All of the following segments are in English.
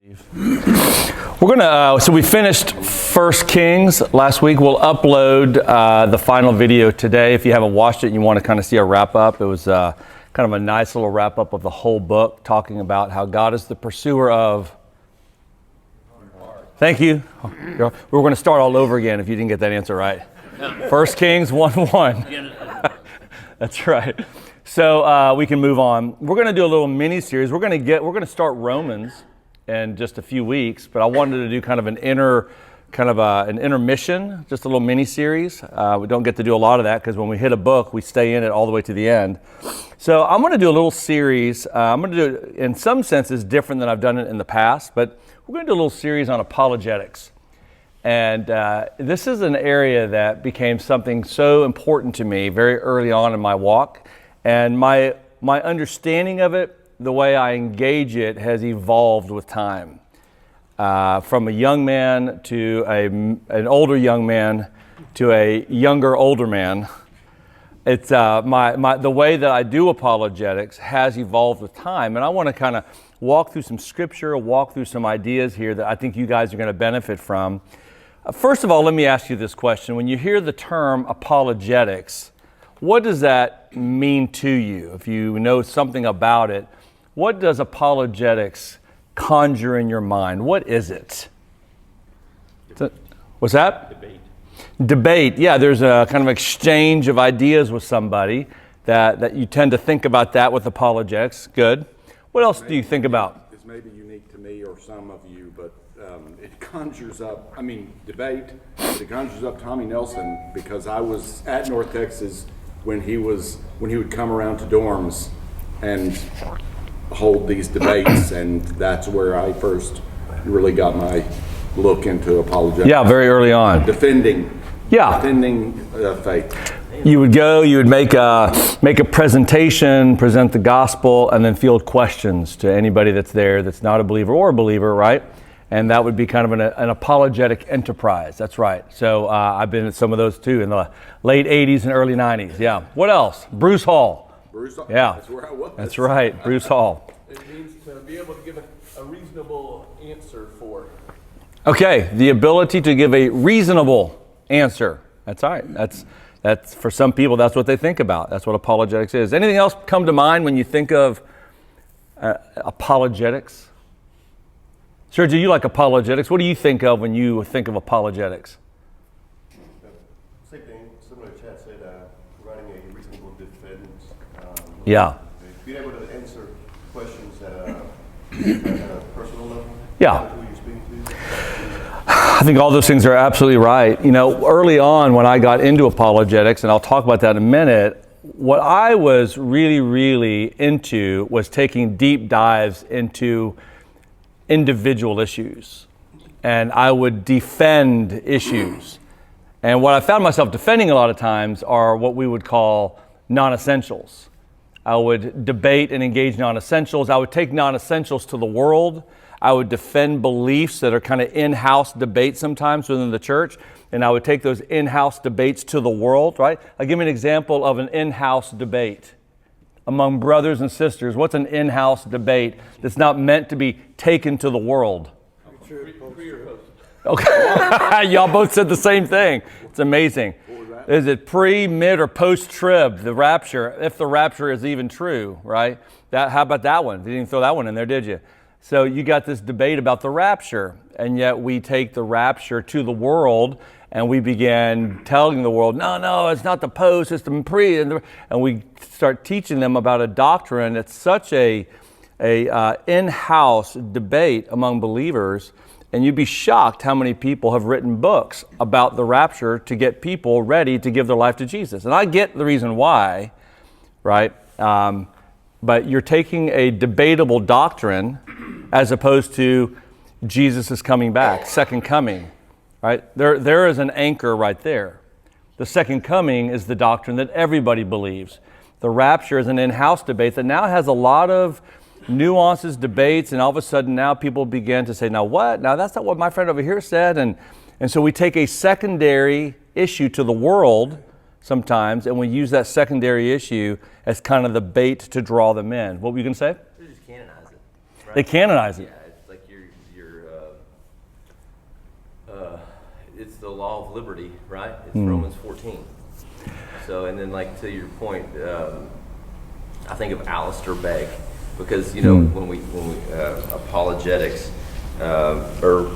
We're gonna. So we finished 1 Kings last week. We'll upload the final video today. If you haven't watched it, and you want to kind of see a wrap up. It was kind of a nice little wrap up of the whole book, talking about how God is the pursuer of. Thank you. We're going to start all over again if you didn't get that answer right. 1 Kings 1:1. That's right. So we can move on. We're going to do a little mini series. We're going to start Romans in just a few weeks, but I wanted to do kind of an intermission, just a little mini series. We don't get to do a lot of that because when we hit a book, we stay in it all the way to the end. So I'm going to do a little series. I'm going to do it in some senses different than I've done it in the past, but we're going to do a little series on apologetics. And this is an area that became something so important to me very early on in my walk. And my understanding of it, the way I engage it, has evolved with time. From a young man to an older young man to a younger older man. It's the way that I do apologetics has evolved with time, and I want to kind of walk through some scripture, walk through some ideas here that I think you guys are going to benefit from. First of all, let me ask you this question. When you hear the term apologetics, what does that mean to you? If you know something about it, what does apologetics conjure in your mind? What is it? What's that? Debate. Yeah, there's a kind of exchange of ideas with somebody that you tend to think about that with apologetics. Good. What else do you think about? It's maybe unique to me or some of you, but it conjures up, debate, but it conjures up Tommy Nelson, because I was at North Texas when he would come around to dorms and hold these debates, and that's where I first really got my look into apologetics. Yeah, very early on. Defending faith. You would make a presentation, present the gospel, and then field questions to anybody that's there that's not a believer or a believer, right? And that would be kind of an apologetic enterprise. That's right. So I've been at some of those too in the late 80s and early 90s. Yeah. What else? Bruce Hall. Yeah. That's where I was. That's right. Bruce Hall. It means to be able to give a reasonable answer for. Okay. The ability to give a reasonable answer. That's right. That's for some people, that's what they think about. That's what apologetics is. Anything else come to mind when you think of apologetics? Sergio, you like apologetics. What do you think of when you think of apologetics? Same thing, similar to Chad said, providing a reasonable defense. Yeah. Being able to answer questions at a personal level. Yeah. Who you're speaking to. I think all those things are absolutely right. You know, early on when I got into apologetics, and I'll talk about that in a minute, what I was really, really into was taking deep dives into individual issues. And I would defend issues. And what I found myself defending a lot of times are what we would call non-essentials. I would debate and engage non-essentials. I would take non-essentials to the world. I would defend beliefs that are kind of in-house debates sometimes within the church, and I would take those in-house debates to the world, right? I'll give you an example of an in-house debate among brothers and sisters. What's an in-house debate that's not meant to be taken to the world? Okay, y'all both said the same thing. It's amazing. Is it pre, mid, or post-trib, the rapture, if the rapture is even true, right? How about that one? You didn't even throw that one in there, did you? So you got this debate about the rapture, and yet we take the rapture to the world, and we began telling the world, no, it's not the post, it's the pre, and we start teaching them about a doctrine that's such a in-house debate among believers, and you'd be shocked how many people have written books about the rapture to get people ready to give their life to Jesus. And I get the reason why, right? But you're taking a debatable doctrine as opposed to Jesus is coming back, second coming, right? There is an anchor right there. The second coming is the doctrine that everybody believes. The rapture is an in-house debate that now has a lot of nuances, debates, and all of a sudden now people begin to say, now what? Now that's not what my friend over here said. And so we take a secondary issue to the world sometimes, and we use that secondary issue as kind of the bait to draw them in. What were you going to say? They just canonize it. Right? They canonize it. Yeah, it's like you're it's the law of liberty, right? It's Romans 14. So, and then like to your point, I think of Alistair Begg, because when we apologetics, or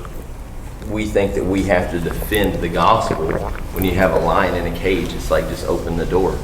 we think that we have to defend the gospel. When you have a lion in a cage, it's like just open the door.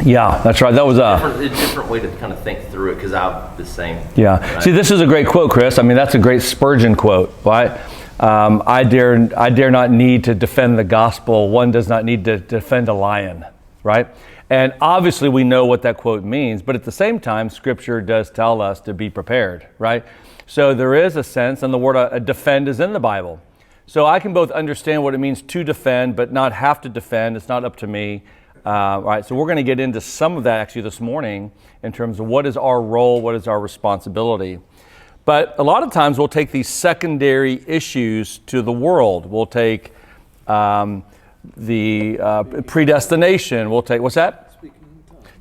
Yeah, that's right. That was a different way to kind of think through it, because I'm the same. Yeah. Right? See, this is a great quote, Chris. I mean, that's a great Spurgeon quote, right? I dare not need to defend the gospel. One does not need to defend a lion, right? And obviously we know what that quote means, but at the same time, Scripture does tell us to be prepared, right? So there is a sense, and the word defend is in the Bible. So I can both understand what it means to defend, but not have to defend. It's not up to me. Right. So we're going to get into some of that actually this morning in terms of what is our role, what is our responsibility. But a lot of times we'll take these secondary issues to the world. We'll take the predestination. We'll take, what's that?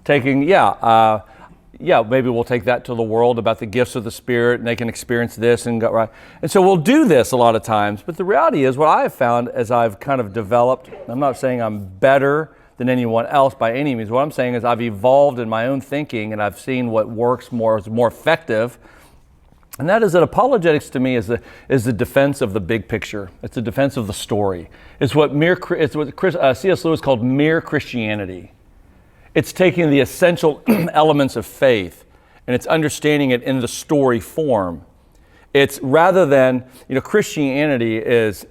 Taking, maybe we'll take that to the world about the gifts of the Spirit, and they can experience this and go right. And so we'll do this a lot of times. But the reality is, what I have found as I've kind of developed, I'm not saying I'm better than anyone else by any means. What I'm saying is I've evolved in my own thinking, and I've seen what works more, is more effective. And that is that apologetics to me is the defense of the big picture. It's the defense of the story. It's what C.S. Lewis called mere Christianity. It's taking the essential elements of faith and it's understanding it in the story form. It's rather than, Christianity is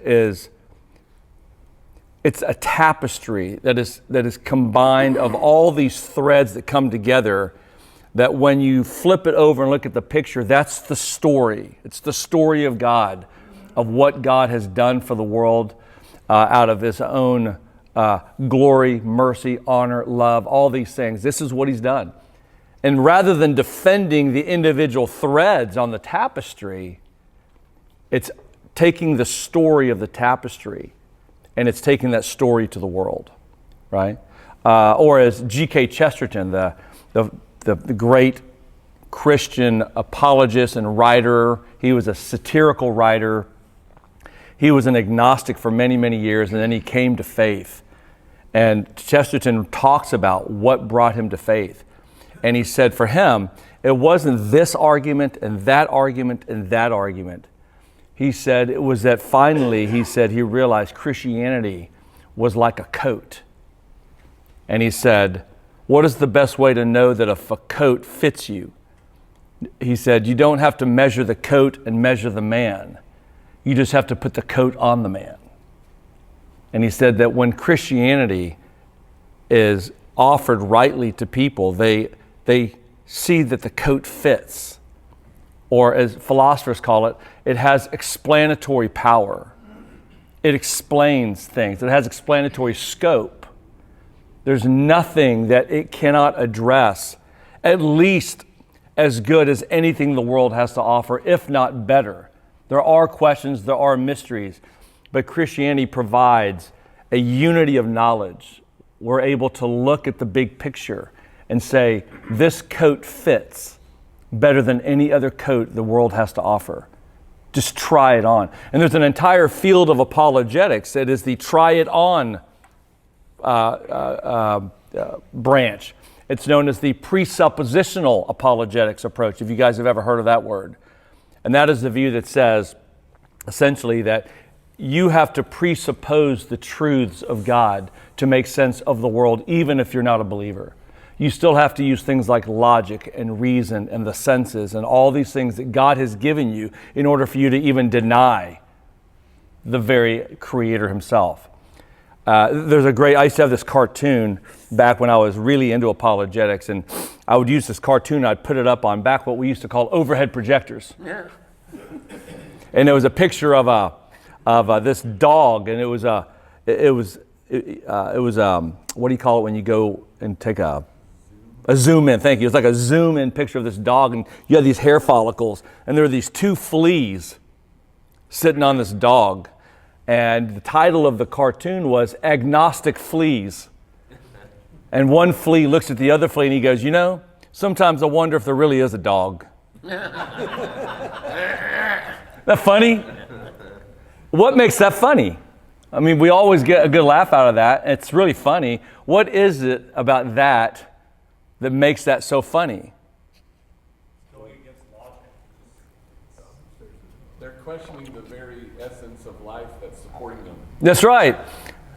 it's a tapestry that is combined of all these threads that come together, that when you flip it over and look at the picture, that's the story. It's the story of God, of what God has done for the world out of His own glory, mercy, honor, love, all these things. This is what He's done. And rather than defending the individual threads on the tapestry, it's taking the story of the tapestry and it's taking that story to the world, right? Or as G.K. Chesterton, the great Christian apologist and writer, he was a satirical writer. He was an agnostic for many, many years, and then he came to faith. And Chesterton talks about what brought him to faith. And he said for him, it wasn't this argument and that argument and that argument. He said it was that finally, he realized Christianity was like a coat. And he said, what is the best way to know that if a coat fits you? He said, you don't have to measure the coat and measure the man. You just have to put the coat on the man. And he said that when Christianity is offered rightly to people, they see that the coat fits. Or as philosophers call it, it has explanatory power. It explains things. It has explanatory scope. There's nothing that it cannot address, at least as good as anything the world has to offer, if not better. There are questions, there are mysteries, but Christianity provides a unity of knowledge. We're able to look at the big picture and say, this coat fits better than any other coat the world has to offer. Just try it on. And there's an entire field of apologetics that is the try it on branch. It's known as the presuppositional apologetics approach, if you guys have ever heard of that word. And that is the view that says, essentially, that you have to presuppose the truths of God to make sense of the world, even if you're not a believer. You still have to use things like logic and reason and the senses and all these things that God has given you in order for you to even deny the very Creator Himself. I used to have this cartoon back when I was really into apologetics, and I would use this cartoon and I'd put it up on back what we used to call overhead projectors. Yeah. And there was a picture of this dog, and it was what do you call it when you go and take a zoom in? Thank you. It's like a zoom in picture of this dog, and you have these hair follicles, and there are these two fleas sitting on this dog. And the title of the cartoon was Agnostic Fleas. And one flea looks at the other flea and he goes, sometimes I wonder if there really is a dog. Isn't that funny? What makes that funny? I mean, we always get a good laugh out of that. It's really funny. What is it about that makes that so funny? Going against logic. They're questioning the very essence of life that's supporting them. That's right.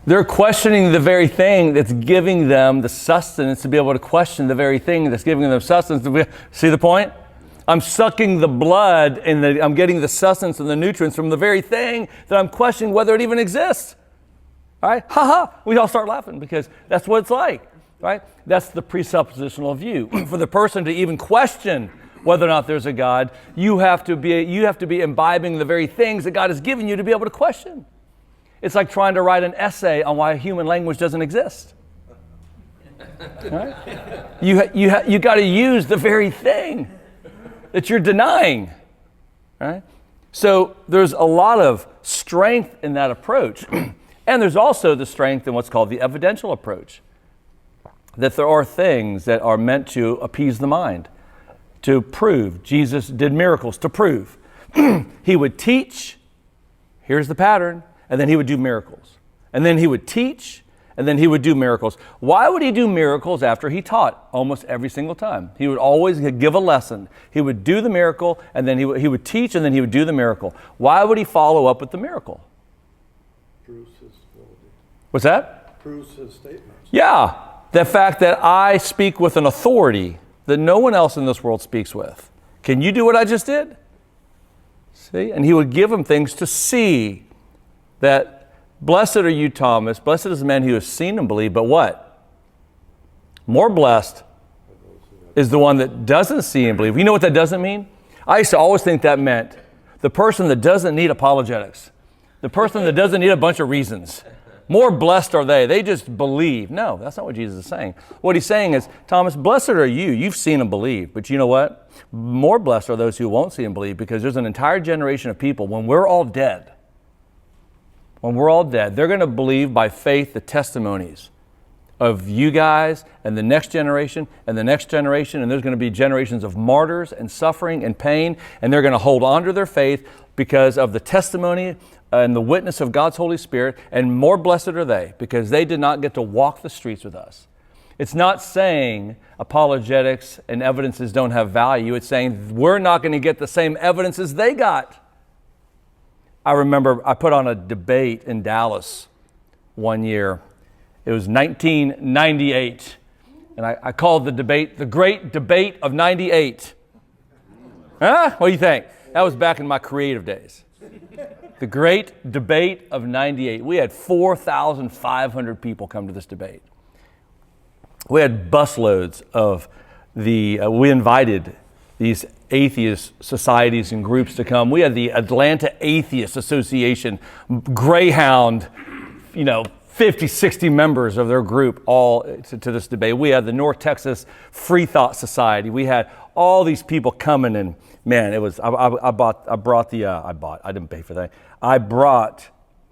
They're questioning the very thing that's giving them the sustenance to be able to question the very thing that's giving them sustenance. See the point? I'm sucking the blood and I'm getting the sustenance and the nutrients from the very thing that I'm questioning whether it even exists. All right? Ha ha. We all start laughing because that's what it's like. Right? That's the presuppositional view. For the person to even question whether or not there's a God, you have to be imbibing the very things that God has given you to be able to question. It's like trying to write an essay on why human language doesn't exist. Right? You got to use the very thing that you're denying. Right? So there's a lot of strength in that approach. And there's also the strength in what's called the evidential approach. That there are things that are meant to appease the mind, to prove. Jesus did miracles to prove. He would teach, here's the pattern, and then he would do miracles. And then he would teach, and then he would do miracles. Why would he do miracles after he taught? Almost every single time. He would always give a lesson. He would do the miracle, and then he would teach, and then he would do the miracle. Why would he follow up with the miracle? Proves his ability. What's that? Proves his statements. Yeah. The fact that I speak with an authority that no one else in this world speaks with. Can you do what I just did? See? And he would give him things to see. That blessed are you, Thomas. Blessed is the man who has seen and believed. But what? More blessed is the one that doesn't see and believe. You know what that doesn't mean? I used to always think that meant the person that doesn't need apologetics. The person that doesn't need a bunch of reasons. More blessed are they. They just believe. No, that's not what Jesus is saying. What he's saying is, Thomas, blessed are you. You've seen and believed. But you know what? More blessed are those who won't see and believe, because there's an entire generation of people, when we're all dead, they're going to believe by faith the testimonies of you guys and the next generation and the next generation. And there's going to be generations of martyrs and suffering and pain. And they're going to hold on to their faith because of the testimony and the witness of God's Holy Spirit. And more blessed are they, because they did not get to walk the streets with us. It's not saying apologetics and evidences don't have value. It's saying we're not going to get the same evidences they got. I remember I put on a debate in Dallas one year. It was 1998. And I called the debate the Great Debate of 98. Huh? What do you think? That was back in my creative days. The Great Debate of 98. We had 4,500 people come to this debate. We had busloads of we invited these atheist societies and groups to come. We had the Atlanta Atheist Association, Greyhound, 50, 60 members of their group all to this debate. We had the North Texas Free Thought Society. We had all these people coming, and man, it was, I didn't pay for that. I brought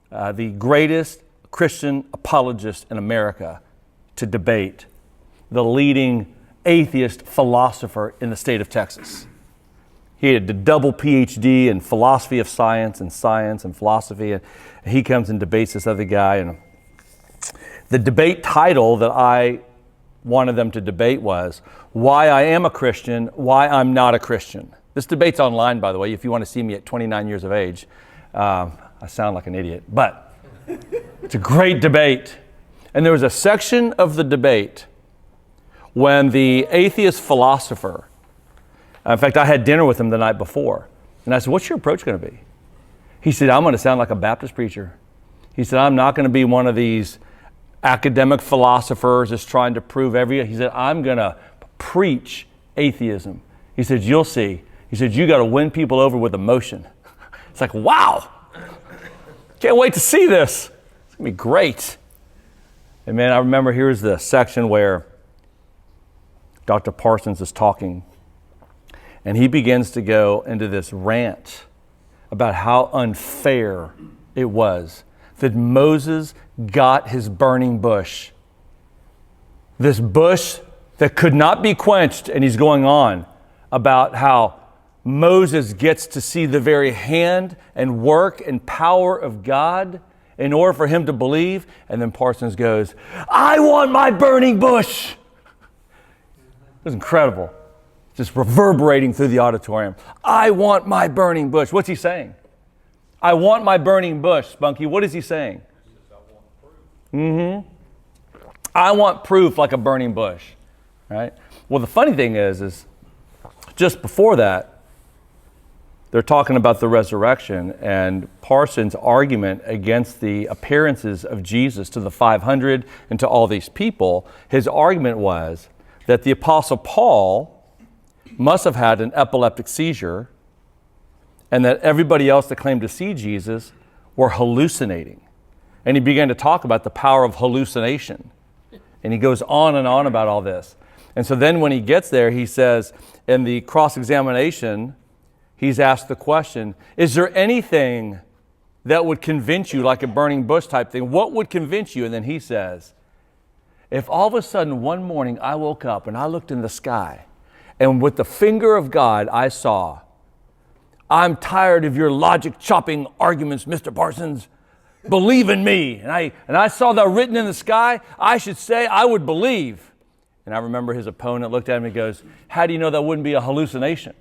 the greatest Christian apologist in America to debate the leading atheist philosopher in the state of Texas. He had a double PhD in philosophy of science and philosophy, and he comes and debates this other guy. And the debate title that I wanted them to debate was Why I Am a Christian, Why I'm Not a Christian. This debate's online, by the way, if you want to see me at 29 years of age. I sound like an idiot, but it's a great debate. And there was a section of the debate when the atheist philosopher, in fact, I had dinner with him the night before, and I said, what's your approach going to be? He said, I'm going to sound like a Baptist preacher. He said, I'm not going to be one of these academic philosophers that's trying to prove he said, I'm going to preach atheism. He said, you'll see. He said, you got to win people over with emotion. It's like, wow, can't wait to see this. It's going to be great. And man, I remember here's the section where Dr. Parsons is talking, and he begins to go into this rant about how unfair it was that Moses got his burning bush. This bush that could not be quenched, and he's going on about how Moses gets to see the very hand and work and power of God, in order for him to believe. And then Parsons goes, I want my burning bush. It was incredible. Just reverberating through the auditorium. I want my burning bush. What's he saying? I want my burning bush, Spunky. What is he saying? I want proof like a burning bush, right? Well, the funny thing is just before that, they're talking about the resurrection, and Parsons' argument against the appearances of Jesus to the 500 and to all these people, his argument was that the Apostle Paul must have had an epileptic seizure and that everybody else that claimed to see Jesus were hallucinating. And he began to talk about the power of hallucination. And he goes on and on about all this. And so then when he gets there, he says, in the cross-examination, he's asked the question, is there anything that would convince you, like a burning bush type thing? What would convince you? And then he says, if all of a sudden one morning I woke up and I looked in the sky, and with the finger of God I saw, I'm tired of your logic chopping arguments, Mr. Parsons. Believe in me. And I saw that written in the sky, I should say I would believe. And I remember his opponent looked at him and goes, how do you know that wouldn't be a hallucination?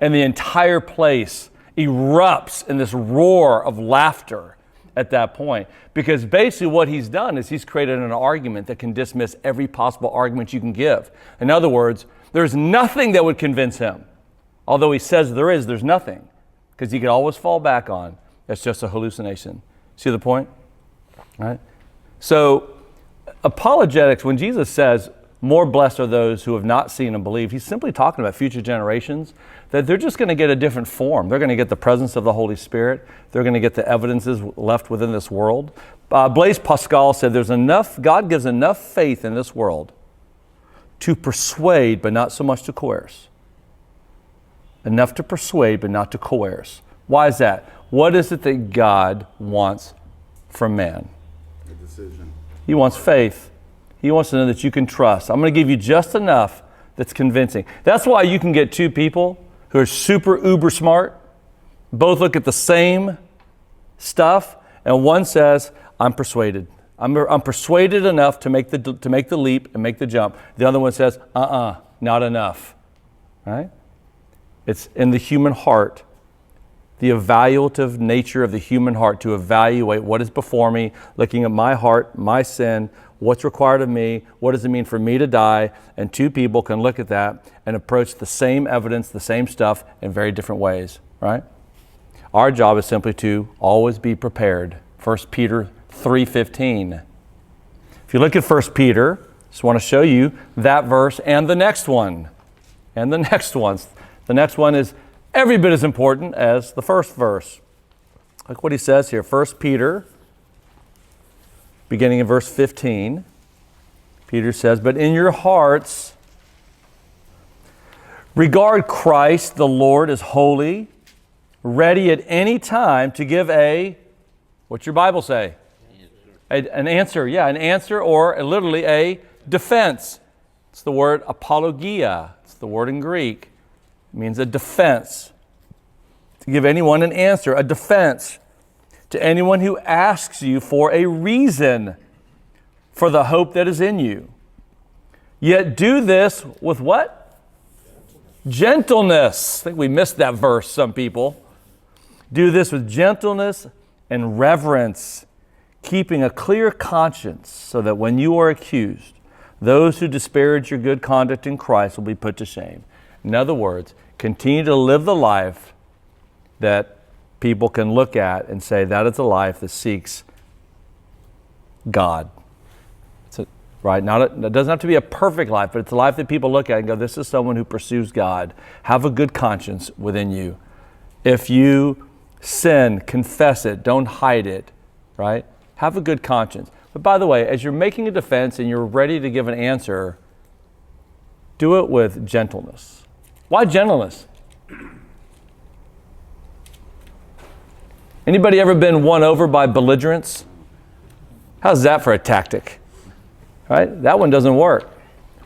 And the entire place erupts in this roar of laughter at that point. Because basically what he's done is he's created an argument that can dismiss every possible argument you can give. In other words, there's nothing that would convince him. Although he says there's nothing. Because he could always fall back on, that's just a hallucination. See the point? All right? So, apologetics, when Jesus says, more blessed are those who have not seen and believed, he's simply talking about future generations, that they're just going to get a different form. They're going to get the presence of the Holy Spirit. They're going to get the evidences left within this world. Blaise Pascal said God gives enough faith in this world to persuade, but not so much to coerce. Enough to persuade, but not to coerce. Why is that? What is it that God wants from man? A decision. He wants faith. He wants to know that you can trust. I'm going to give you just enough that's convincing. That's why you can get two people who are super uber smart, both look at the same stuff, and one says, I'm persuaded. I'm persuaded enough to make the leap and make the jump. The other one says, not enough. Right? It's in the human heart, the evaluative nature of the human heart to evaluate what is before me, looking at my heart, my sin, what's required of me, what does it mean for me to die, and two people can look at that and approach the same evidence, the same stuff in very different ways, right? Our job is simply to always be prepared. 1 Peter 3:15. If you look at 1 Peter, just want to show you that verse and the next one, and the next ones. The next one is every bit as important as the first verse. Look what he says here. 1 Peter, beginning in verse 15. Peter says, but in your hearts, regard Christ the Lord as holy, ready at any time to give what's your Bible say? An answer. Yeah, an answer, or literally a defense. It's the word apologia. It's the word in Greek. It means a defense. To give anyone an answer, a defense to anyone who asks you for a reason for the hope that is in you. Yet do this with what? Gentleness. I think we missed that verse, some people. Do this with gentleness and reverence, keeping a clear conscience, so that when you are accused, those who disparage your good conduct in Christ will be put to shame. In other words, continue to live the life that people can look at and say that is a life that seeks God. Right? It doesn't have to be a perfect life, but it's a life that people look at and go, this is someone who pursues God. Have a good conscience within you. If you sin, confess it, don't hide it, right? Have a good conscience. But by the way, as you're making a defense and you're ready to give an answer, do it with gentleness. Why gentleness? Anybody ever been won over by belligerence? How's that for a tactic? Right? That one doesn't work.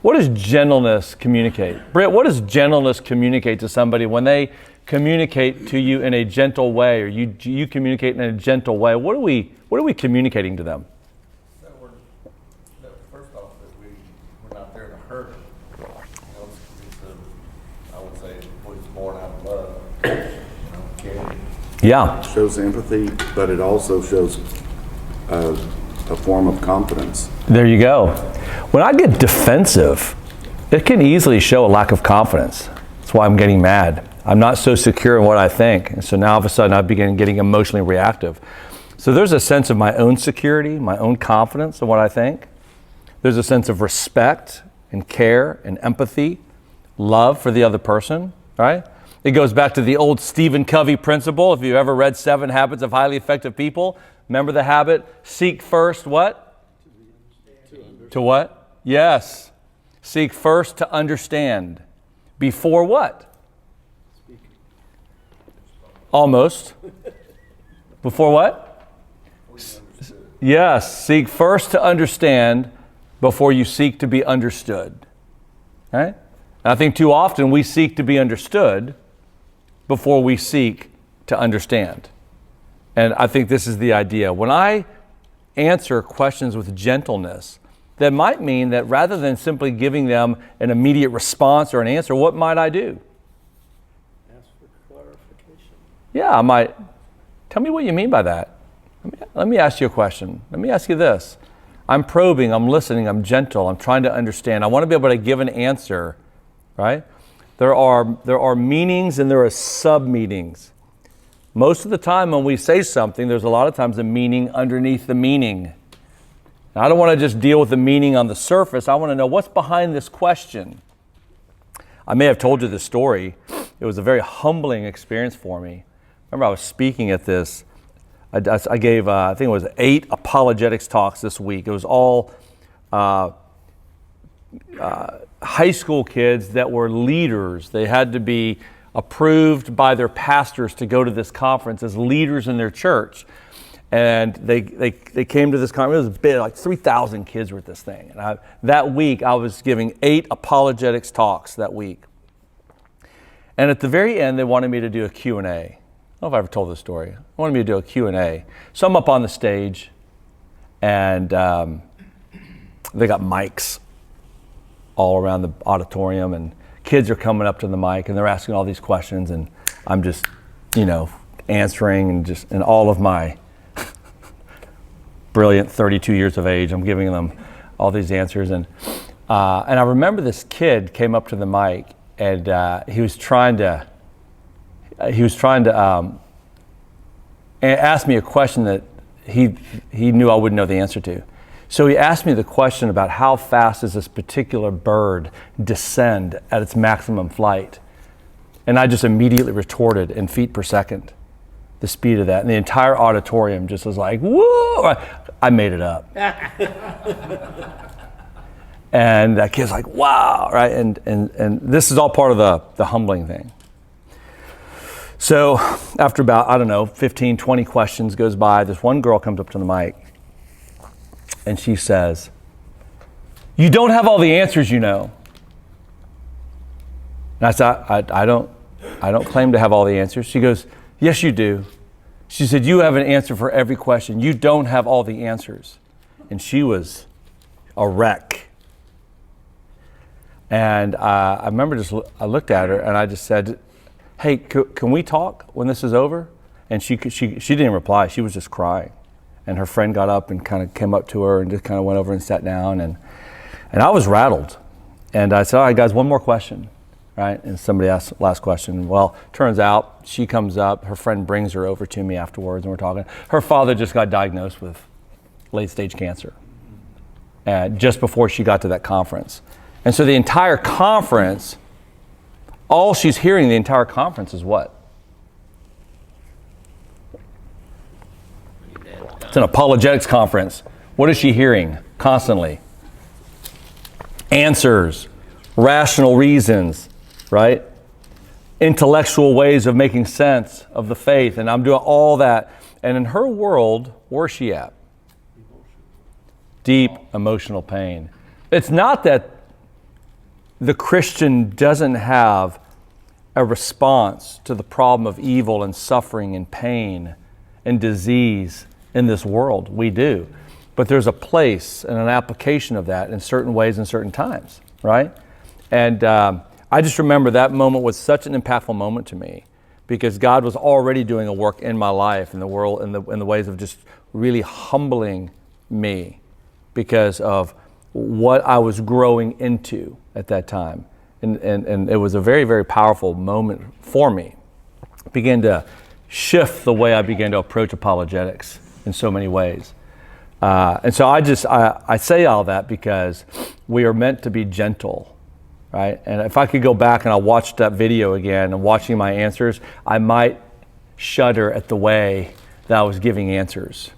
What does gentleness communicate? Britt, what does gentleness communicate to somebody when they communicate to you in a gentle way, or you communicate in a gentle way? What are we communicating to them? First off, that we're not there to hurt them. You know, I would say it was born out of love. Caring. Yeah. It shows empathy, but it also shows a form of confidence. There you go. When I get defensive, it can easily show a lack of confidence. That's why I'm getting mad. I'm not so secure in what I think. And so now all of a sudden I begin getting emotionally reactive. So there's a sense of my own security, my own confidence in what I think. There's a sense of respect and care and empathy, love for the other person, right? It goes back to the old Stephen Covey principle. If you ever read 7 Habits of Highly Effective People, remember the habit, seek first what? To what? Yes. Seek first to understand. Before what? Almost. Before what? Yes. Seek first to understand before you seek to be understood. Right? And I think too often we seek to be understood before we seek to understand. And I think this is the idea. When I answer questions with gentleness, that might mean that rather than simply giving them an immediate response or an answer, what might I do? Ask for clarification. Yeah, I might. Tell me what you mean by that. Let me ask you a question. Let me ask you this. I'm probing, I'm listening, I'm gentle, I'm trying to understand. I want to be able to give an answer, right? There are meanings and there are sub-meanings. Most of the time when we say something, there's a lot of times a meaning underneath the meaning. Now, I don't want to just deal with the meaning on the surface. I want to know what's behind this question. I may have told you this story. It was a very humbling experience for me. Remember, I was speaking at this. I gave, I think it was 8 apologetics talks this week. It was all high school kids that were leaders. They had to be approved by their pastors to go to this conference as leaders in their church. And they came to this conference. It was big, like 3,000 kids were at this thing. And that week, I was giving 8 apologetics talks that week. And at the very end, they wanted me to do a Q&A. I don't know if I ever told this story. They wanted me to do a Q&A. So I'm up on the stage, and they got mics all around the auditorium, and kids are coming up to the mic, and they're asking all these questions, and I'm just, answering, and all of my brilliant 32 years of age, I'm giving them all these answers. And I remember this kid came up to the mic, and he was trying to ask me a question that he knew I wouldn't know the answer to. So he asked me the question about how fast does this particular bird descend at its maximum flight? And I just immediately retorted in feet per second, the speed of that. And the entire auditorium just was like, whoa! I made it up. And that kid's like, wow, right? And this is all part of the humbling thing. So after about, 15, 20 questions goes by, this one girl comes up to the mic and she says, "You don't have all the answers, you know." And I said, I don't claim to have all the answers. She goes, "Yes, you do." She said, "You have an answer for every question. You don't have all the answers." And she was a wreck. And I remember I looked at her and I just said, "Hey, can we talk when this is over?" And she didn't reply. She was just crying. And her friend got up and kind of came up to her and just kind of went over and sat down. And I was rattled. And I said, "All right, guys, one more question." Right? And somebody asked the last question. Well, turns out she comes up, her friend brings her over to me afterwards and we're talking. Her father just got diagnosed with late stage cancer just before she got to that conference. And so the entire conference, all she's hearing the entire conference is what? It's an apologetics conference. What is she hearing constantly? Answers, rational reasons, right? Intellectual ways of making sense of the faith. And I'm doing all that. And in her world, where's she at? Deep emotional pain. It's not that the Christian doesn't have a response to the problem of evil and suffering and pain and disease in this world. We do. But there's a place and an application of that in certain ways and certain times, right? And I just remember that moment was such an impactful moment to me, because God was already doing a work in my life, in the world, in the ways of just really humbling me because of what I was growing into at that time. And it was a very, very powerful moment for me. It began to shift the way I began to approach apologetics in so many ways. And so I say all that because we are meant to be gentle. Right? And if I could go back and I watched that video again and watching my answers, I might shudder at the way that I was giving answers.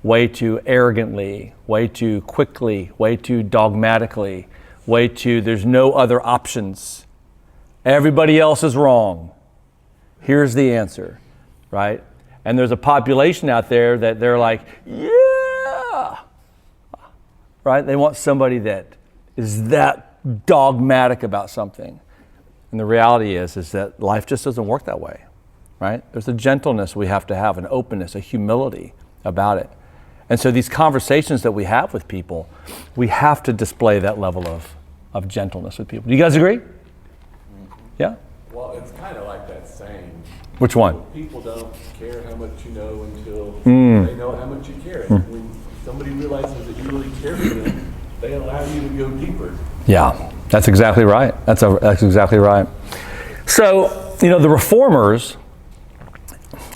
Way too arrogantly, way too quickly, way too dogmatically, way too, there's no other options. Everybody else is wrong. Here's the answer, right? And there's a population out there that they're like, yeah, right? They want somebody that is that dogmatic about something. And the reality is that life just doesn't work that way, right? There's a gentleness we have to have, an openness, a humility about it. And so these conversations that we have with people, we have to display that level of gentleness with people. Do you guys agree? Yeah? Well, it's kind of like that saying. Which one? People don't care how much you know until they know how much you care. When somebody realizes that you really care for them, they allow you to go deeper. Yeah, that's exactly right. That's exactly right. So, the reformers,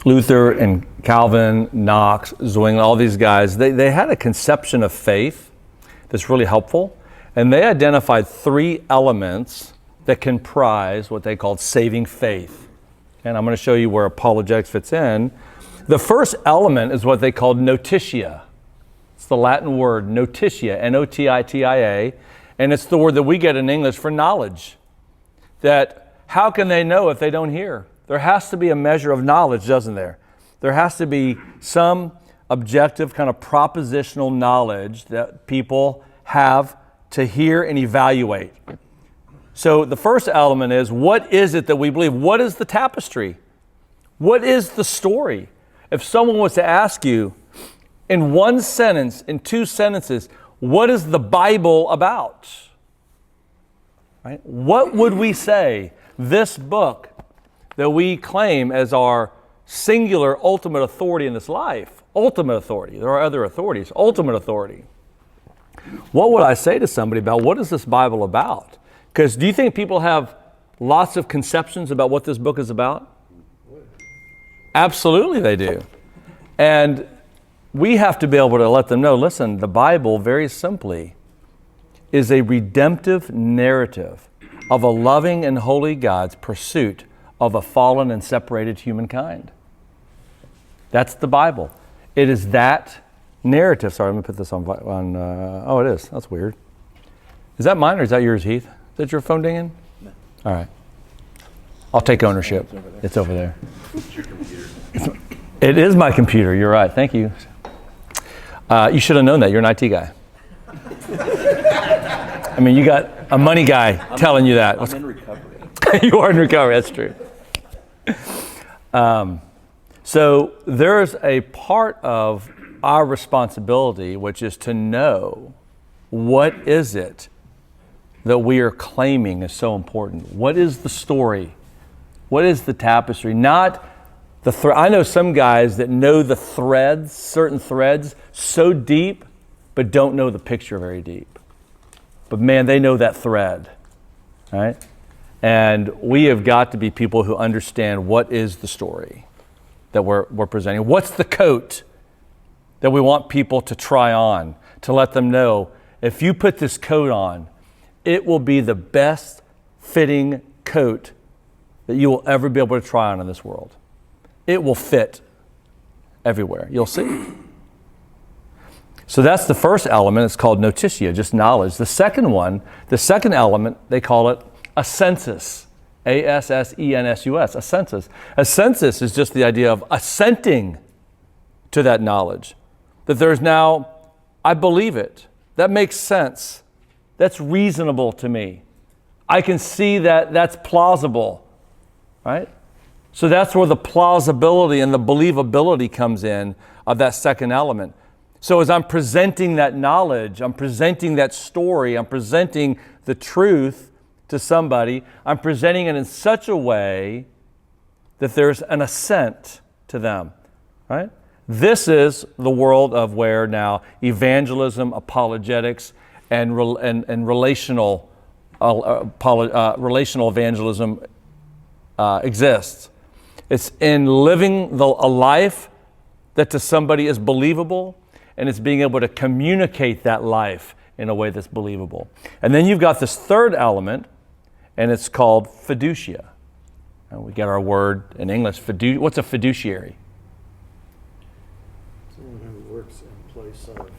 Luther and Calvin, Knox, Zwingli, all these guys, they had a conception of faith that's really helpful. And they identified 3 elements that comprise what they called saving faith. And I'm going to show you where apologetics fits in. The first element is what they called notitia. It's the Latin word notitia, N-O-T-I-T-I-A, and it's the word that we get in English for knowledge. That how can they know if they don't hear? There has to be a measure of knowledge, doesn't there? There has to be some objective kind of propositional knowledge that people have to hear and evaluate. So the first element is, what is it that we believe? What is the tapestry? What is the story? If someone was to ask you, in one sentence, in 2 sentences, what is the Bible about? Right? What would we say this book that we claim as our singular ultimate authority in this life, ultimate authority, there are other authorities, ultimate authority. What would I say to somebody about what is this Bible about? Because do you think people have lots of conceptions about what this book is about? Absolutely they do. And we have to be able to let them know, listen, the Bible, very simply, is a redemptive narrative of a loving and holy God's pursuit of a fallen and separated humankind. That's the Bible. It is that narrative. Sorry, let me put this on oh, it is. That's weird. Is that mine or is that yours, Heath? Is that your phone dinging? No. All right. I'll take ownership. It's over there. It's your computer. It is my computer. You're right. Thank you. You should have known that. You're an IT guy. I mean, you got a money guy telling you that. I'm in recovery. You are in recovery. That's true. So there's a part of our responsibility, which is to know what is it that we are claiming is so important. What is the story? What is the tapestry? Not the I know some guys that know the threads, certain threads, so deep, but don't know the picture very deep. But man, they know that thread, right? And we have got to be people who understand what is the story that we're presenting. What's the coat that we want people to try on, to let them know, if you put this coat on, it will be the best fitting coat that you will ever be able to try on in this world. It will fit everywhere. You'll see. So that's the first element. It's called notitia, just knowledge. The second element, they call it a census. A-S-S-E-N-S-U-S, a census. A census is just the idea of assenting to that knowledge. That there's now, I believe it. That makes sense. That's reasonable to me. I can see that that's plausible, right? So that's where the plausibility and the believability comes in of that second element. So as I'm presenting that knowledge, I'm presenting that story, I'm presenting the truth to somebody, I'm presenting it in such a way that there's an assent to them, right? This is the world of where now evangelism, apologetics, and relational evangelism exists. It's in living a life that to somebody is believable, and it's being able to communicate that life in a way that's believable. And then you've got this third element, and it's called fiducia. And we get our word in English, what's a fiduciary? Someone who works in place of,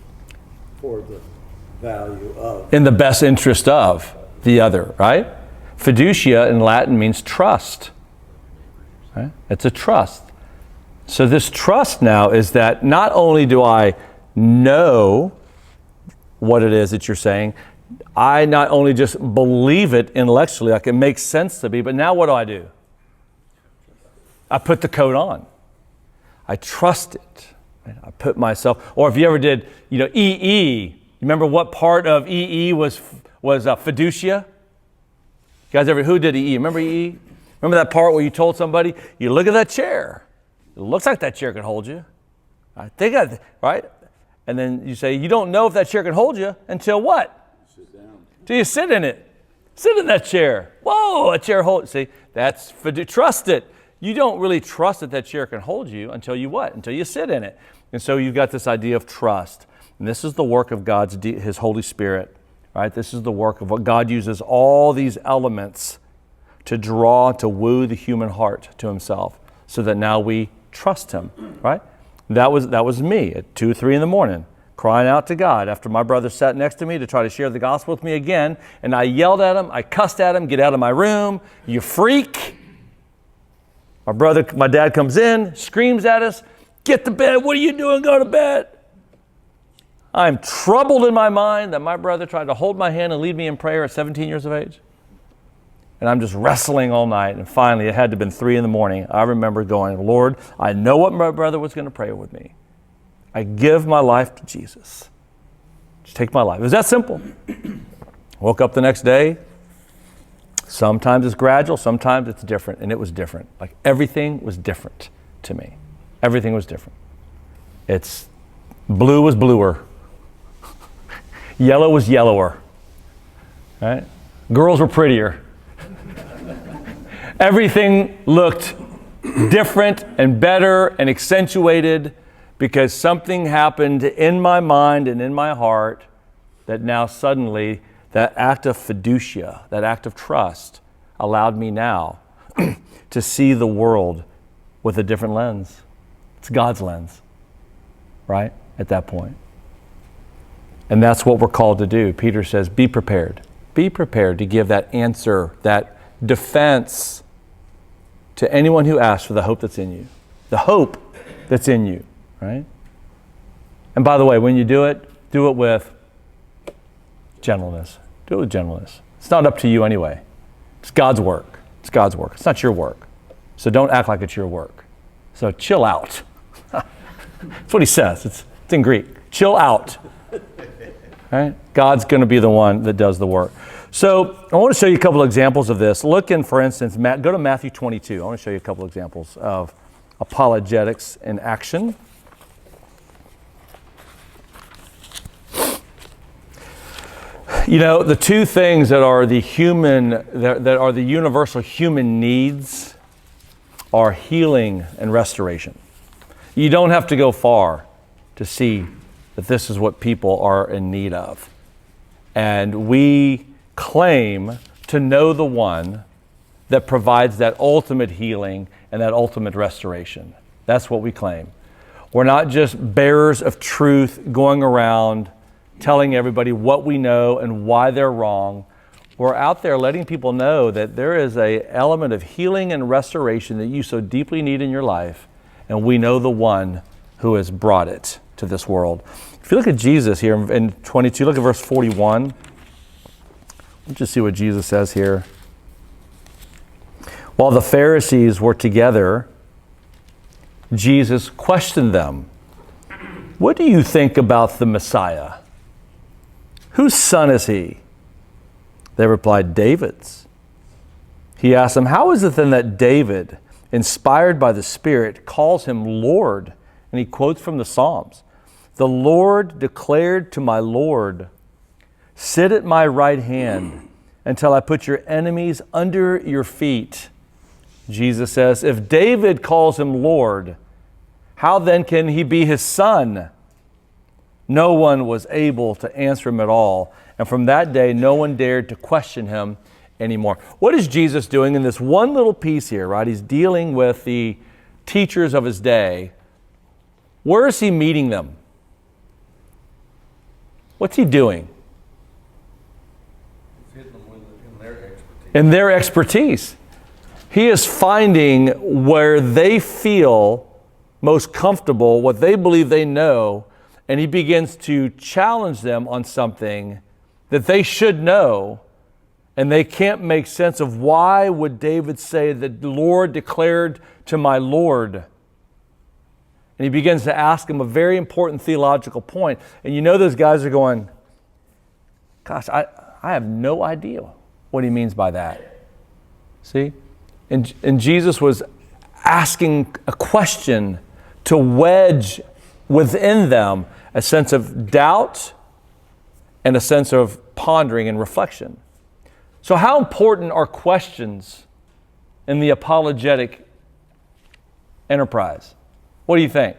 for the value of. In the best interest of the other, right? Fiducia in Latin means trust. Right? It's a trust. So this trust now is that not only do I know what it is that you're saying, I not only just believe it intellectually, like it makes sense to me, but now what do? I put the coat on. I trust it. Right? I put myself, or if you ever did, EE, you remember what part of EE was fiducia? You guys who did EE? Remember EE? Remember that part where you told somebody, you look at that chair. It looks like that chair can hold you. I think right? And then you say, you don't know if that chair can hold you until what? Sit down. Till you sit in it. Sit in that chair. Whoa, a chair holds. See, that's trust it. You don't really trust that chair can hold you until you what? Until you sit in it. And so you've got this idea of trust. And this is the work of His Holy Spirit, right? This is the work of what God uses all these elements to draw, to woo the human heart to Himself, so that now we trust Him, right? That was me at 2 or 3 in the morning, crying out to God after my brother sat next to me to try to share the gospel with me again, and I yelled at him, I cussed at him, get out of my room, you freak. My dad comes in, screams at us, get to bed, what are you doing, go to bed? I'm troubled in my mind that my brother tried to hold my hand and lead me in prayer at 17 years of age. And I'm just wrestling all night, and finally it had to have been 3 in the morning. I remember going, Lord, I know what my brother was going to pray with me. I give my life to Jesus. Just take my life. It was that simple. Woke up the next day. Sometimes it's gradual, sometimes it's different, and it was different. Like everything was different to me. Everything was different. Blue was bluer. Yellow was yellower. Right? Girls were prettier. Everything looked different and better and accentuated because something happened in my mind and in my heart that now suddenly that act of fiducia, that act of trust, allowed me now to see the world with a different lens. It's God's lens, right? At that point. And that's what we're called to do. Peter says, be prepared. Be prepared to give that answer, that defense to anyone who asks for the hope that's in you. The hope that's in you, right? And by the way, when you do it with gentleness. Do it with gentleness. It's not up to you anyway. It's God's work. It's God's work. It's not your work. So don't act like it's your work. So chill out. That's what he says. It's in Greek. Chill out. Right? God's going to be the one that does the work. So I want to show you a couple of examples of this. Look in, for instance, go to Matthew 22. I want to show you a couple of examples of apologetics in action. The two things that are the universal human needs are healing and restoration. You don't have to go far to see that this is what people are in need of. And we claim to know the one that provides that ultimate healing and that ultimate restoration. That's what we claim. We're not just bearers of truth going around telling everybody what we know and why they're wrong. We're out there letting people know that there is an element of healing and restoration that you so deeply need in your life, and we know the one who has brought it to this world. If you look at Jesus here in 22, look at verse 41. Let's just see what Jesus says here. While the Pharisees were together, Jesus questioned them. What do you think about the Messiah? Whose son is he? They replied, David's. He asked them, how is it then that David, inspired by the Spirit, calls him Lord? And he quotes from the Psalms. The Lord declared to my Lord, sit at my right hand until I put your enemies under your feet. Jesus says, if David calls him Lord, how then can he be his son? No one was able to answer him at all. And from that day, no one dared to question him anymore. What is Jesus doing in this one little piece here, right? He's dealing with the teachers of his day. Where is he meeting them? What's he doing? He's hitting them in their expertise. In their expertise. He is finding where they feel most comfortable, what they believe they know, and he begins to challenge them on something that they should know, and they can't make sense of why would David say that the Lord declared to my Lord. And he begins to ask him a very important theological point. And you know those guys are going, gosh, I have no idea what he means by that. See? And Jesus was asking a question to wedge within them a sense of doubt and a sense of pondering and reflection. So how important are questions in the apologetic enterprise? What do you think?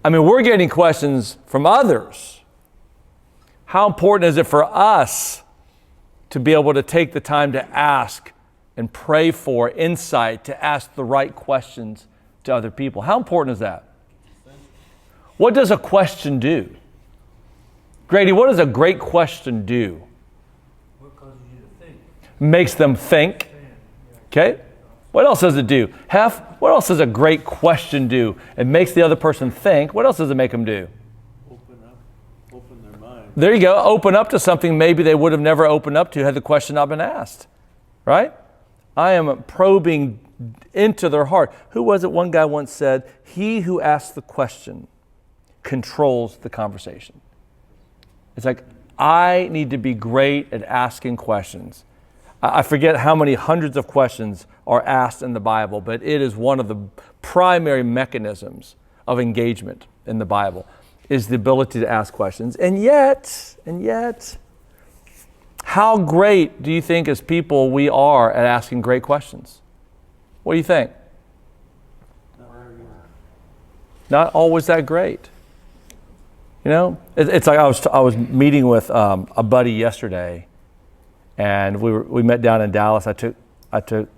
I mean, we're getting questions from others. How important is it for us to be able to take the time to ask and pray for insight, to ask the right questions to other people? How important is that? What does a question do? Grady, what does a great question do? What causes you to think? Makes them think. Okay? What else does it do? Hef, what else does a great question do? It makes the other person think. What else does it make them do? Open their mind. There you go. Open up to something maybe they would have never opened up to had the question not been asked. Right? I am probing into their heart. Who was it? One guy once said, he who asks the question controls the conversation. It's like, I need to be great at asking questions. I forget how many hundreds of questions are asked in the Bible, but it is one of the primary mechanisms of engagement in the Bible, is the ability to ask questions. And yet, how great do you think as people we are at asking great questions? What do you think? Not always that great. You know, it's like I was meeting with a buddy yesterday, and we met down in Dallas. I took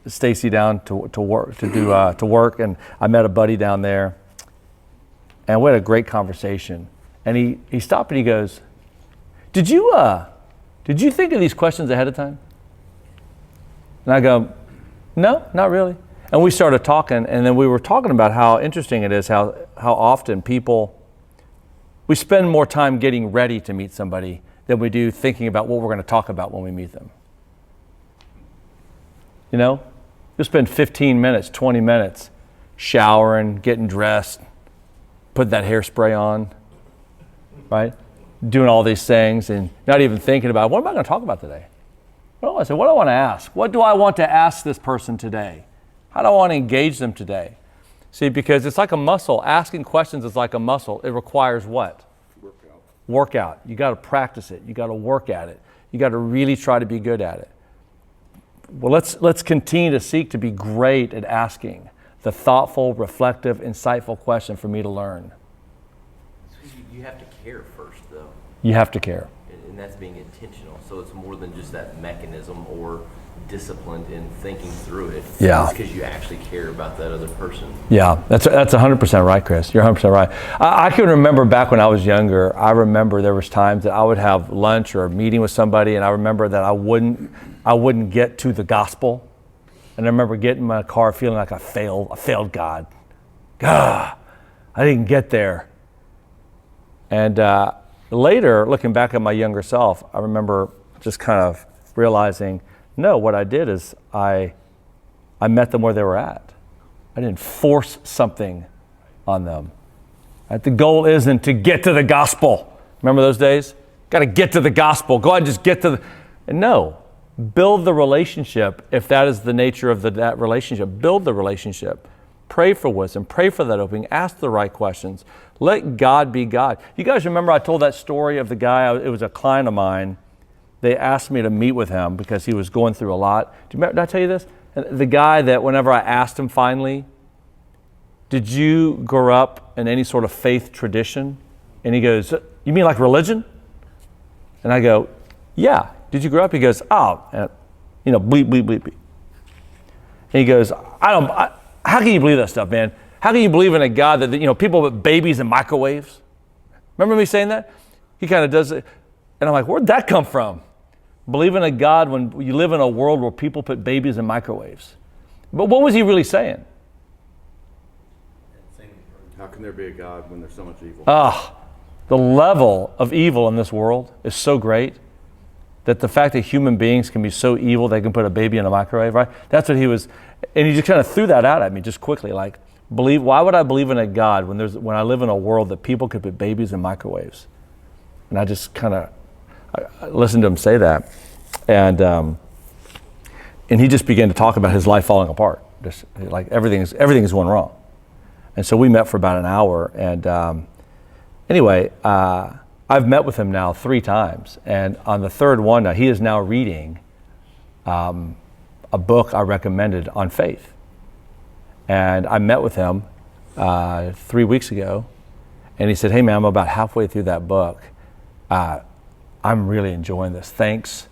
Stacy down to work, and I met a buddy down there, and we had a great conversation. And he stopped and he goes, "Did you think of these questions ahead of time?" And I go, "No, not really." And we started talking, and then we were talking about how interesting it is how often we spend more time getting ready to meet somebody than we do thinking about what we're going to talk about when we meet them. You know, you'll spend 15 minutes, 20 minutes showering, getting dressed, put that hairspray on, right? Doing all these things and not even thinking about, what am I going to talk about today? What do I want to ask? What do I want to ask this person today? How do I want to engage them today? See, because it's like a muscle. Asking questions is like a muscle. It requires what? Workout. You got to practice it. You got to work at it. You got to really try to be good at it. Well, let's continue to seek to be great at asking the thoughtful, reflective, insightful question for me to learn. You have to care first, though. You have to care. And that's being intentional. So it's more than just that mechanism or disciplined in thinking through it. Yeah. It's because you actually care about that other person. Yeah, that's 100% right, Chris. You're 100% right. I can remember back when I was younger, I remember there was times that I would have lunch or a meeting with somebody, and I remember that I wouldn't get to the gospel. And I remember getting in my car feeling like I failed God. I didn't get there. And later, looking back at my younger self, I remember just kind of realizing, no, what I did is I met them where they were at. I didn't force something on them. Right? The goal isn't to get to the gospel. Remember those days? Got to get to the gospel. Go ahead and just get to the... And no, build the relationship if that is the nature of that relationship. Build the relationship. Pray for wisdom. Pray for that opening. Ask the right questions. Let God be God. You guys remember I told that story of the guy, it was a client of mine. They asked me to meet with him because he was going through a lot. Did I tell you this? The guy that whenever I asked him finally, did you grow up in any sort of faith tradition? And he goes, you mean like religion? And I go, yeah. Did you grow up? He goes, oh, bleep, bleep, bleep. And he goes, how can you believe that stuff, man? How can you believe in a God that, people put babies in microwaves? Remember me saying that? He kind of does it. And I'm like, where'd that come from? Believe in a God when you live in a world where people put babies in microwaves. But what was he really saying? How can there be a God when there's so much evil? The level of evil in this world is so great that the fact that human beings can be so evil they can put a baby in a microwave, right? That's what he was, and he just kind of threw that out at me just quickly, like, why would I believe in a God when I live in a world that people could put babies in microwaves? And I just kind of I listened to him say that, and he just began to talk about his life falling apart, just like everything is going wrong. And so we met for about an hour, and anyway, I've met with him now 3 times, and on the third one, now he is now reading a book I recommended on faith. And I met with him 3 weeks ago, and he said, hey man, I'm about halfway through that book. I'm really enjoying this. Thanks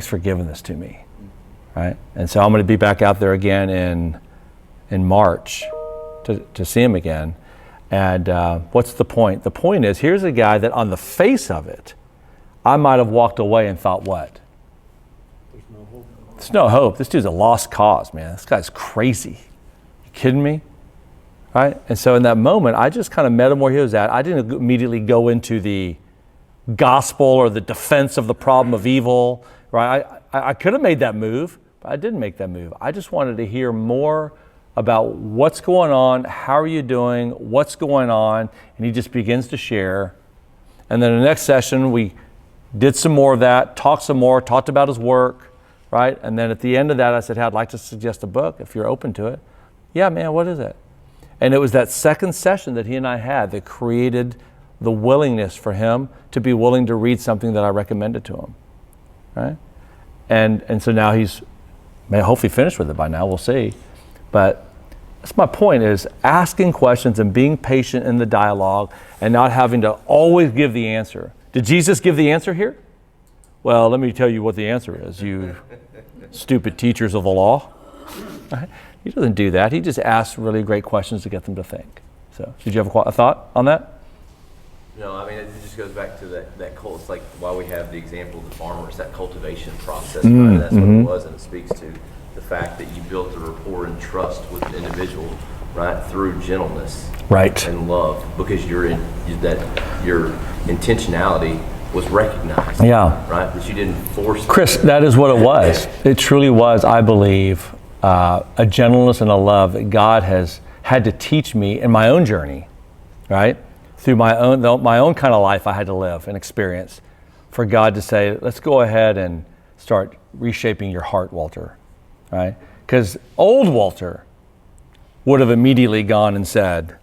for giving this to me, right? And so I'm going to be back out there again in March to see him again. And what's the point? The point is, here's a guy that on the face of it, I might have walked away and thought, what? There's no hope. There's no hope. This dude's a lost cause, man. This guy's crazy. You kidding me? Right? And so in that moment, I just kind of met him where he was at. I didn't immediately go into the gospel or the defense of the problem of evil, right? I could have made that move, but I didn't make that move. I just wanted to hear more about what's going on, how are you doing, what's going on, and he just begins to share. And then the next session, we did some more of that, talked about his work, right? And then at the end of that, I said, hey, I'd like to suggest a book if you're open to it. Yeah, man, what is it? And it was that second session that he and I had that created the willingness for him to be willing to read something that I recommended to him, right? And so now he's hopefully finished with it by now, we'll see. But that's my point, is asking questions and being patient in the dialogue and not having to always give the answer. Did Jesus give the answer here? Well, let me tell you what the answer is, you stupid teachers of the law. Right? He doesn't do that. He just asks really great questions to get them to think. So, did you have a thought on that? No, I mean, it just goes back to that cult. It's like why we have the example of the farmer. It's that cultivation process. Right? That's what it was, and it speaks to the fact that you built a rapport and trust with an individual, right, through gentleness, right, and love, because your intentionality was recognized. Yeah. Right, that you didn't force. Chris, that is what it was. It truly was, I believe, a gentleness and a love that God has had to teach me in my own journey, right? Through my own kind of life I had to live and experience, for God to say, let's go ahead and start reshaping your heart, Walter, right? Because old Walter would have immediately gone and said,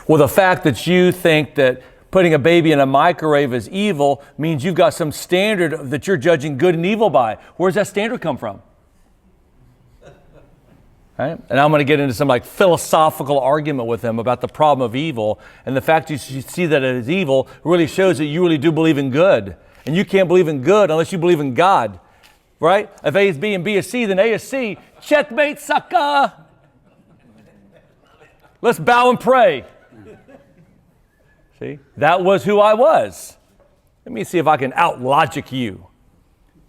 well, the fact that you think that putting a baby in a microwave is evil means you've got some standard that you're judging good and evil by. Where's that standard come from? Right? And I'm going to get into some like philosophical argument with him about the problem of evil, and the fact you see that it is evil really shows that you really do believe in good, and you can't believe in good unless you believe in God, right? If A is B and B is C, then A is C. Checkmate, sucker! Let's bow and pray. See, that was who I was. Let me see if I can out-logic you,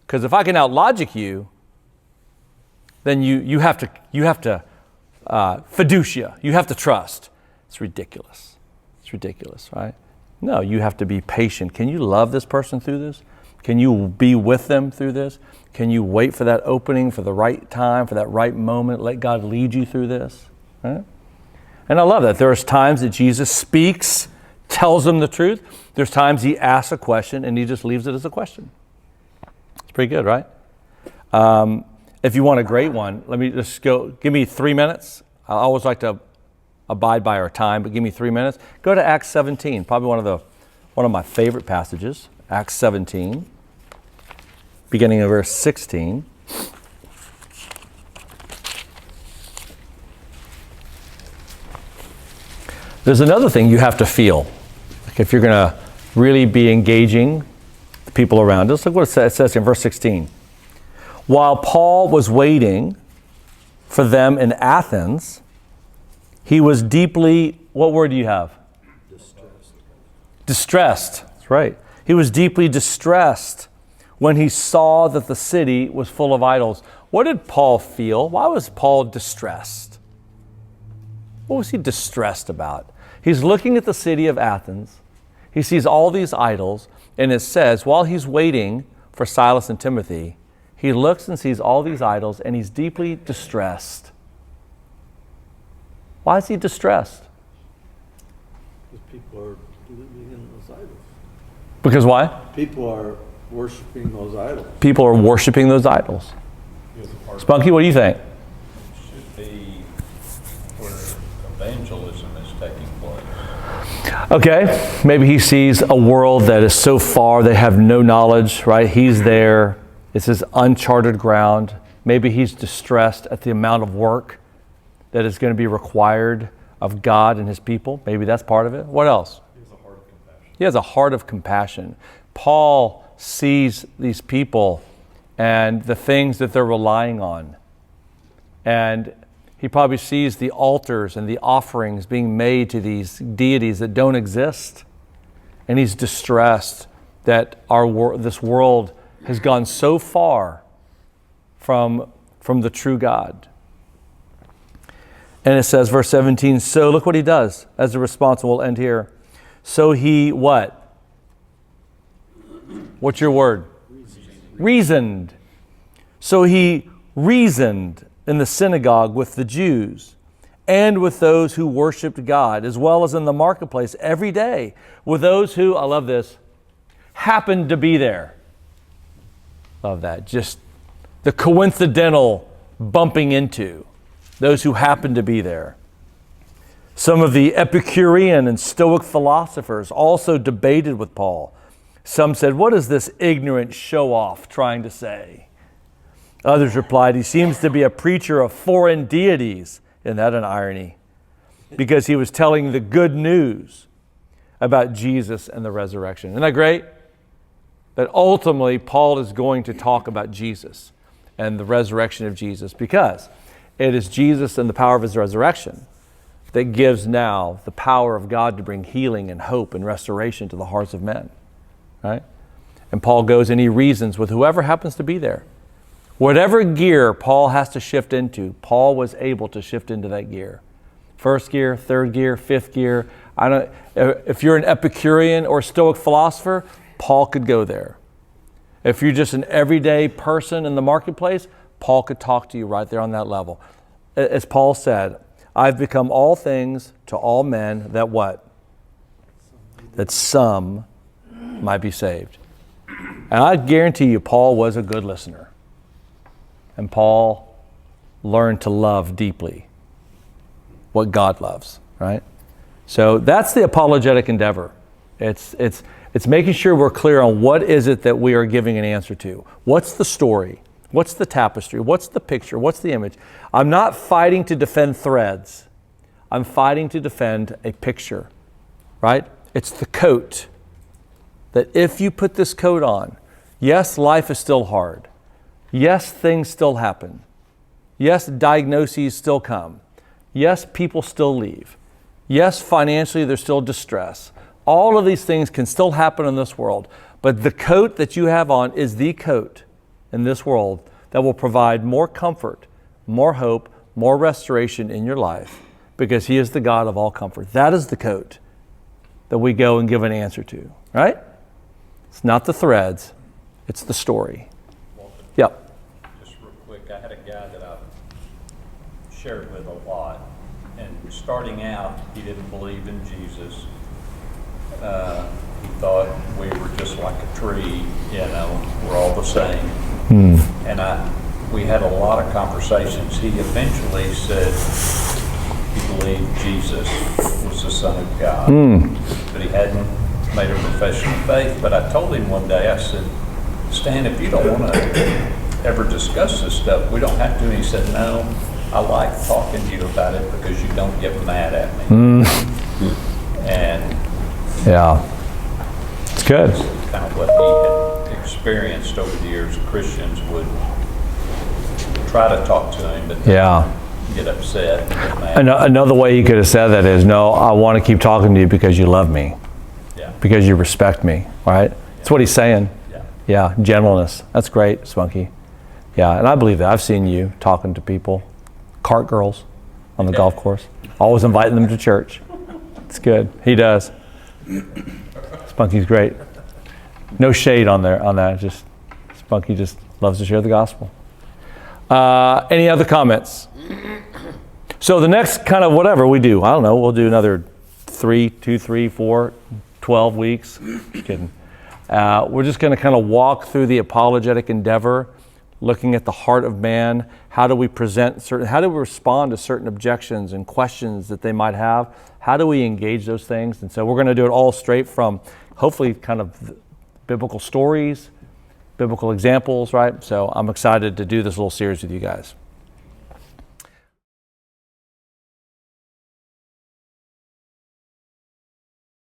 because if I can out-logic you, then you have to fiducia. You have to trust. It's ridiculous. It's ridiculous, right? No, you have to be patient. Can you love this person through this? Can you be with them through this? Can you wait for that opening, for the right time, for that right moment? Let God lead you through this. Right? And I love that. There's times that Jesus speaks, tells them the truth. There's times he asks a question and he just leaves it as a question. It's pretty good, right? If you want a great one, let me just go, give me 3 minutes. I always like to abide by our time, but give me 3 minutes. Go to Acts 17, probably one of my favorite passages, Acts 17, beginning of verse 16. There's another thing you have to feel. Like if you're going to really be engaging the people around us, look what it says in verse 16. While Paul was waiting for them in Athens, he was deeply, what word do you have? Distressed. That's right. He was deeply distressed when he saw that the city was full of idols. What did Paul feel? Why was Paul distressed? What was he distressed about? He's looking at the city of Athens. He sees all these idols, and it says, while he's waiting for Silas and Timothy, he looks and sees all these idols, and he's deeply distressed. Why is he distressed? Because people are living in those idols. Because why? People are worshiping those idols. People are worshiping those idols. Spunky, what do you think? Should be where evangelism is taking place. Okay, maybe he sees a world that is so far, they have no knowledge, right? He's there. It's his uncharted ground. Maybe he's distressed at the amount of work that is going to be required of God and his people. Maybe that's part of it. What else? He has a heart of compassion. Paul sees these people and the things that they're relying on. And he probably sees the altars and the offerings being made to these deities that don't exist. And he's distressed that this world has gone so far from the true God. And it says, verse 17, so look what he does as a response, and we'll end here. So he what? What's your word? Reasoned. So he reasoned in the synagogue with the Jews and with those who worshiped God, as well as in the marketplace every day with those who, I love this, happened to be there. Love that. Just the coincidental bumping into those who happened to be there. Some of the Epicurean and Stoic philosophers also debated with Paul. Some said, what is this ignorant show-off trying to say? Others replied, he seems to be a preacher of foreign deities. Isn't that an irony? Because he was telling the good news about Jesus and the resurrection. Isn't that great? That ultimately Paul is going to talk about Jesus and the resurrection of Jesus, because it is Jesus and the power of his resurrection that gives now the power of God to bring healing and hope and restoration to the hearts of men. Right? And Paul goes and he reasons with whoever happens to be there. Whatever gear Paul has to shift into, Paul was able to shift into that gear. First gear, third gear, fifth gear. If you're an Epicurean or Stoic philosopher, Paul could go there. If you're just an everyday person in the marketplace, Paul could talk to you right there on that level. As Paul said, I've become all things to all men that what? That some might be saved. And I guarantee you, Paul was a good listener. And Paul learned to love deeply what God loves, right? So that's the apologetic endeavor. It's making sure we're clear on what is it that we are giving an answer to. What's the story? What's the tapestry? What's the picture? What's the image? I'm not fighting to defend threads. I'm fighting to defend a picture, right? It's the coat. That if you put this coat on, yes, life is still hard. Yes, things still happen. Yes, diagnoses still come. Yes, people still leave. Yes, financially there's still distress. All of these things can still happen in this world, but the coat that you have on is the coat in this world that will provide more comfort, more hope, more restoration in your life, because he is the God of all comfort. That is the coat that we go and give an answer to, right? It's not the threads, It's the story. Walter, Yep. just real quick, I had a guy that I shared with a lot, and starting out, he didn't believe in Jesus. He thought we were just like a tree, we're all the same. And we had a lot of conversations. He eventually said he believed Jesus was the Son of God, but he hadn't made a profession of faith. But I told him one day, I said, Stan, if you don't want to ever discuss this stuff, we don't have to. And he said, no, I like talking to you about it because you don't get mad at me. And Yeah. It's good. kind of what he had experienced over the years. Christians would try to talk to him, but Yeah. get upset and get mad. Another way you could have said that is, no, I want to keep talking to you because you love me, Yeah, because you respect me, right? That's what he's saying. yeah. Yeah, gentleness. That's great, Spunky. Yeah, and I believe that. I've seen you talking to people, cart girls on the golf course, always inviting them to church. It's good. He does. Spunky's great. No shade on that. Just Spunky just loves to share the gospel. Any other comments? So the next kind of whatever we do, I don't know, we'll do another 2, 3, 4, 12 weeks. Just kidding. We're just going to kind of walk through the apologetic endeavor, looking at the heart of man. How do we how do we respond to certain objections and questions that they might have? How do we engage those things? And so we're going to do it all straight from hopefully kind of biblical stories, biblical examples, right? So I'm excited to do this little series with you guys.